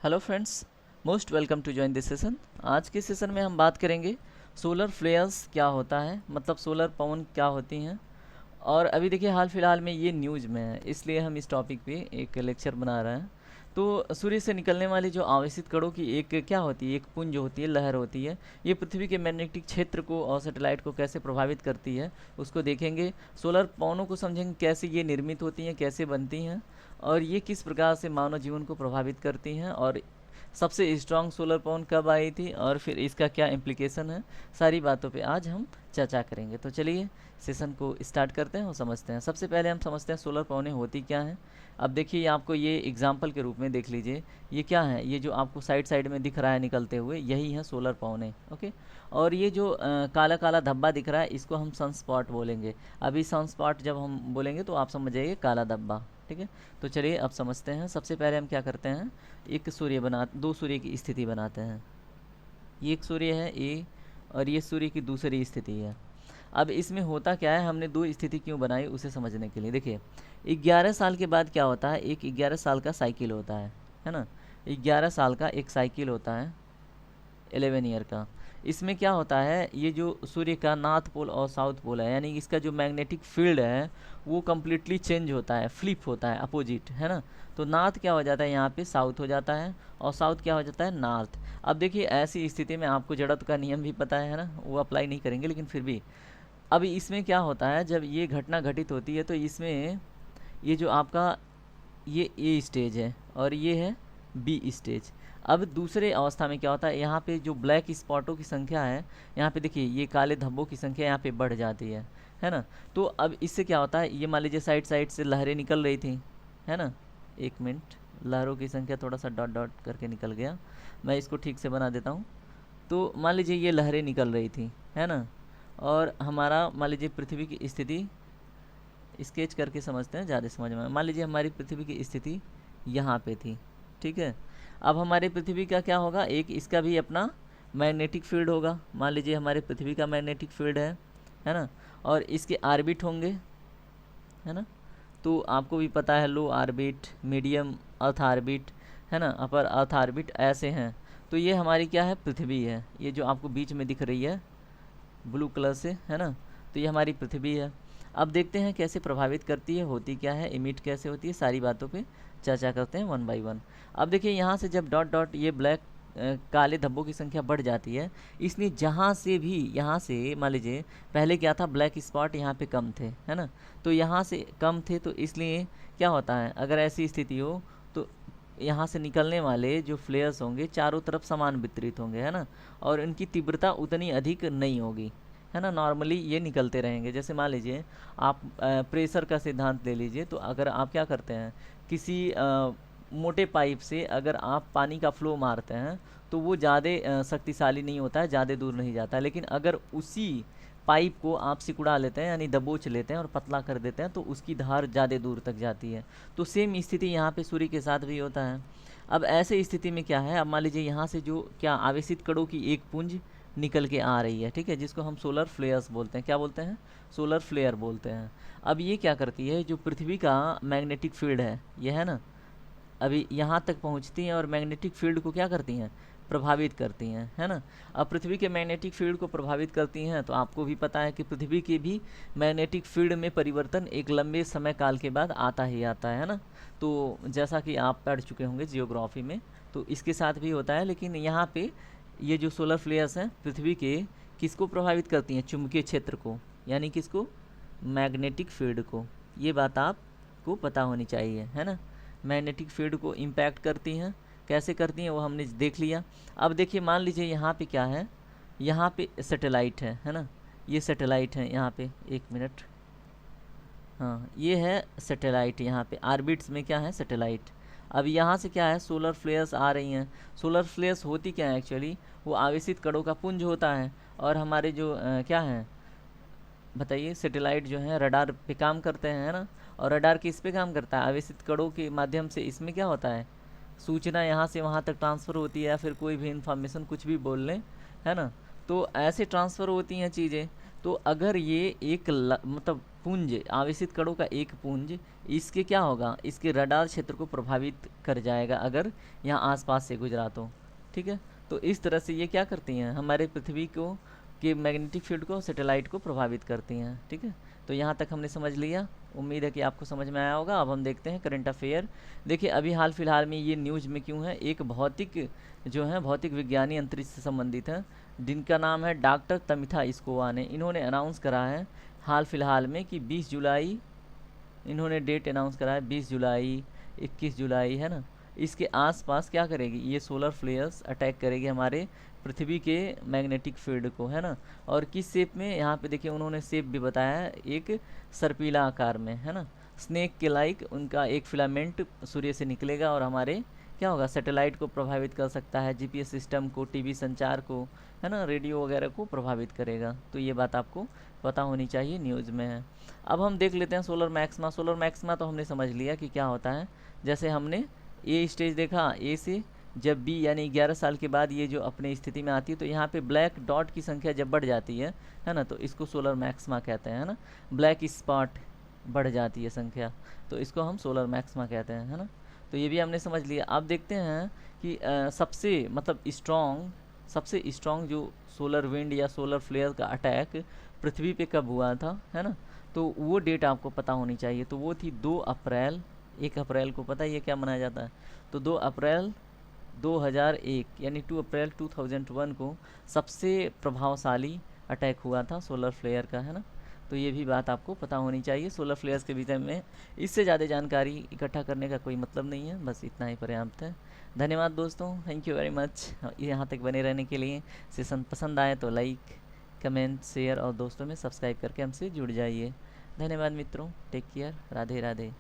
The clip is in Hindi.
Hello friends, most welcome to join this session. आज के सेशन में हम बात करेंगे सोलर फ्लेयर्स क्या होता है, मतलब सोलर पवन क्या होती हैं। और अभी देखिए हाल फिलहाल में ये न्यूज़ में है, इसलिए हम इस टॉपिक पे एक लेक्चर बना रहे हैं। तो सूर्य से निकलने वाली जो आवेशित कणों की एक क्या होती है, एक पुंज होती है, लहर होती है। ये पृथ्वी के मैग्नेटिक क्षेत्र को और सैटेलाइट को कैसे प्रभावित करती है उसको देखेंगे। सोलर पवनों को समझेंगे, कैसे ये निर्मित होती हैं, कैसे बनती हैं, और ये किस प्रकार से मानव जीवन को प्रभावित करती हैं, और सबसे स्ट्रांग सोलर पवन कब आई थी, और फिर इसका क्या इम्प्लीकेशन है। सारी बातों पे आज हम चर्चा करेंगे। तो चलिए सेशन को स्टार्ट करते हैं और समझते हैं। सबसे पहले हम समझते हैं सोलर पवनें होती क्या हैं। अब देखिए आपको ये एग्जाम्पल के रूप में देख लीजिए, ये क्या है, ये जो आपको साइड साइड में दिख रहा है निकलते हुए, यही है सोलर पवनें। ओके, और ये जो काला काला धब्बा दिख रहा है, इसको हम सनस्पॉट बोलेंगे। अभी सनस्पॉट जब हम बोलेंगे तो आप समझ जाइए काला धब्बा। ठीक है, तो चलिए अब समझते हैं। सबसे पहले हम क्या करते हैं, एक सूर्य दो सूर्य की स्थिति बनाते हैं। ये एक सूर्य है ए, और ये सूर्य की दूसरी स्थिति है। अब इसमें होता क्या है, हमने दो स्थिति क्यों बनाई उसे समझने के लिए देखिए, 11 साल के बाद क्या होता है, एक 11 साल का साइकिल होता है ना। 11 साल का एक साइकिल होता है, 11 ईयर का। इसमें क्या होता है, ये जो सूर्य का नॉर्थ पोल और साउथ पोल है, यानी इसका जो मैग्नेटिक फील्ड है वो कम्प्लीटली चेंज होता है, फ्लिप होता है, अपोजिट, है ना। तो नॉर्थ क्या हो जाता है, यहाँ पे साउथ हो जाता है, और साउथ क्या हो जाता है, नॉर्थ। अब देखिए ऐसी स्थिति में आपको जड़त्व का नियम भी पता है ना, वो अप्लाई नहीं करेंगे लेकिन फिर भी। अब इसमें क्या होता है, जब ये घटना घटित होती है तो इसमें ये जो आपका ये ए स्टेज है और ये है बी स्टेज। अब दूसरे अवस्था में क्या होता है, यहाँ पे जो ब्लैक स्पॉटों की संख्या है, यहाँ पे देखिए ये काले धब्बों की संख्या यहाँ पे बढ़ जाती है ना। तो अब इससे क्या होता है, ये मान लीजिए साइड साइड से लहरें निकल रही थी, है ना। एक मिनट, लहरों की संख्या थोड़ा सा डॉट डॉट करके निकल गया, मैं इसको ठीक से बना देता हूँ। तो मान लीजिए ये लहरें निकल रही थी, है ना, और हमारा मान लीजिए पृथ्वी की स्थिति स्केच करके समझते हैं, ज़्यादा समझ में। मान लीजिए हमारी पृथ्वी की स्थिति यहाँ पे थी, ठीक है। अब हमारे पृथ्वी का क्या होगा, एक इसका भी अपना मैग्नेटिक फील्ड होगा। मान लीजिए हमारे पृथ्वी का मैग्नेटिक फील्ड है ना, और इसके आर्बिट होंगे, है ना। तो आपको भी पता है, लो आर्बिट, मीडियम अर्थ आर्बिट, है ना, अपर अर्थ आर्बिट, ऐसे हैं। तो ये हमारी क्या है, पृथ्वी है। ये जो आपको बीच में दिख रही है ब्लू कलर से, है ना, तो ये हमारी पृथ्वी है। अब देखते हैं कैसे प्रभावित करती है, होती क्या है, इमिट कैसे होती है, सारी बातों पे चर्चा करते हैं वन बाय वन। अब देखिए यहाँ से जब डॉट डॉट ये ब्लैक काले धब्बों की संख्या बढ़ जाती है, इसलिए जहाँ से भी, यहाँ से मान लीजिए पहले क्या था, ब्लैक स्पॉट यहाँ पे कम थे, है ना। तो यहाँ से कम थे, तो इसलिए क्या होता है, अगर ऐसी स्थिति हो तो यहाँ से निकलने वाले जो फ्लेयर्स होंगे चारों तरफ समान वितरित होंगे, है ना, और इनकी तीव्रता उतनी अधिक नहीं होगी, है ना। नॉर्मली ये निकलते रहेंगे। जैसे मान लीजिए आप प्रेशर का सिद्धांत ले लीजिए, तो अगर आप क्या करते हैं, किसी मोटे पाइप से अगर आप पानी का फ्लो मारते हैं तो वो ज़्यादा शक्तिशाली नहीं होता है, ज़्यादा दूर नहीं जाता है। लेकिन अगर उसी पाइप को आप सिकुड़ा लेते हैं, यानी दबोच लेते हैं और पतला कर देते हैं, तो उसकी धार ज़्यादा दूर तक जाती है। तो सेम स्थिति यहाँ पे सूर्य के साथ भी होता है। अब ऐसे स्थिति में क्या है, अब मान लीजिए यहाँ से जो क्या आवेशित कणों की एक पुंज निकल के आ रही है, ठीक है, जिसको हम सोलर फ्लेयर्स बोलते हैं। क्या बोलते हैं, सोलर फ्लेयर बोलते हैं। अब ये क्या करती है, जो पृथ्वी का मैग्नेटिक फील्ड है, ये है ना, अभी यहाँ तक पहुँचती हैं और मैग्नेटिक फील्ड को क्या करती हैं, प्रभावित करती हैं, है ना। अब पृथ्वी के मैग्नेटिक फील्ड को प्रभावित करती हैं, तो आपको भी पता है कि पृथ्वी के भी मैग्नेटिक फील्ड में परिवर्तन एक लंबे समय काल के बाद आता ही आता है ना। तो जैसा कि आप पढ़ चुके होंगे जियोग्राफी में, तो इसके साथ भी होता है। लेकिन यहाँ पे ये जो सोलर फ्लेयर्स हैं पृथ्वी के, किसको प्रभावित करती हैं, चुंबकीय क्षेत्र को, यानी किसको, मैग्नेटिक फील्ड को। ये बात आपको पता होनी चाहिए, है ना। मैग्नेटिक फील्ड को इम्पैक्ट करती हैं, कैसे करती हैं वो हमने देख लिया। अब देखिए मान लीजिए यहाँ पे क्या है, यहाँ पे सैटेलाइट है ना, ये सैटेलाइट है यहाँ पे, एक मिनट, हाँ ये है सैटेलाइट, यहाँ पे आर्बिट्स में क्या है, सैटेलाइट। अब यहाँ से क्या है, सोलर फ्लेयर्स आ रही हैं। सोलर फ्लेयर्स होती क्या है एक्चुअली, वो आवेशित कणों का पुंज होता है। और हमारे जो क्या है बताइए, सैटेलाइट जो है रडार पे काम करते हैं, है ना। और रडार किस पे काम करता है, आवेशित कणों के माध्यम से। इसमें क्या होता है, सूचना यहाँ से वहाँ तक ट्रांसफ़र होती है, या फिर कोई भी इंफॉर्मेशन कुछ भी बोल लें, है ना। तो ऐसे ट्रांसफ़र होती हैं चीज़ें। तो अगर ये एक मतलब पुंज, आवेशित कणों का एक पुंज, इसके क्या होगा, इसके रडार क्षेत्र को प्रभावित कर जाएगा अगर यहाँ आसपास से गुजरा तो। ठीक है, तो इस तरह से ये क्या करती हैं, हमारे पृथ्वी को के मैग्नेटिक फील्ड को, सैटेलाइट को प्रभावित करती हैं। ठीक है, तो यहाँ तक हमने समझ लिया, उम्मीद है कि आपको समझ में आया होगा। अब हम देखते हैं करंट अफेयर। देखिए अभी हाल फिलहाल में ये न्यूज़ में क्यों है, एक भौतिक जो है भौतिक विज्ञानी अंतरिक्ष से संबंधित है, जिनका नाम है डॉक्टर तमिथा स्कोवा ने, इन्होंने अनाउंस करा है हाल फिलहाल में कि 20 जुलाई, इन्होंने डेट अनाउंस करा है 20 जुलाई, 21 जुलाई, है ना, इसके आसपास क्या करेगी, ये सोलर फ्लेयर्स अटैक करेगी हमारे पृथ्वी के मैग्नेटिक फील्ड को, है ना। और किस शेप में, यहाँ पे देखिए उन्होंने शेप भी बताया है, एक सर्पीला आकार में, है ना, स्नेक के लाइक उनका एक फिलामेंट सूर्य से निकलेगा और हमारे क्या होगा, सैटेलाइट को प्रभावित कर सकता है, जीपीएस सिस्टम को, टीवी संचार को, है ना, रेडियो वगैरह को प्रभावित करेगा। तो ये बात आपको पता होनी चाहिए, न्यूज़ में है। अब हम देख लेते हैं सोलर मैक्सिमा। सोलर मैक्सिमा तो हमने समझ लिया कि क्या होता है, जैसे हमने ए स्टेज देखा, ए से जब बी यानी 11 साल के बाद ये जो अपने स्थिति में आती है, तो यहाँ पे ब्लैक डॉट की संख्या जब बढ़ जाती है ना, तो इसको सोलर मैक्सिमा कहते हैं, है ना, ब्लैक स्पॉट बढ़ जाती है संख्या, तो इसको हम सोलर मैक्सिमा कहते हैं, है ना। तो ये भी हमने समझ लिया। अब देखते हैं कि सबसे मतलब सबसे स्ट्रॉन्ग जो सोलर विंड या सोलर फ्लेयर का अटैक पृथ्वी पे कब हुआ था, है ना, तो वो डेट आपको पता होनी चाहिए। तो वो थी 2 अप्रैल, 1 अप्रैल को पता है ये क्या मनाया जाता है, तो 2 अप्रैल 2001 यानी 2 अप्रैल 2001 को सबसे प्रभावशाली अटैक हुआ था सोलर फ्लेयर का, है ना। तो ये भी बात आपको पता होनी चाहिए सोलर फ्लेयर्स के विषय में। इससे ज़्यादा जानकारी इकट्ठा करने का कोई मतलब नहीं है, बस इतना ही पर्याप्त है। धन्यवाद दोस्तों, थैंक यू वेरी मच यहाँ तक बने रहने के लिए। सेशन पसंद आए तो लाइक, कमेंट, शेयर और दोस्तों में सब्सक्राइब करके हमसे जुड़ जाइए। धन्यवाद मित्रों, टेक केयर, राधे राधे।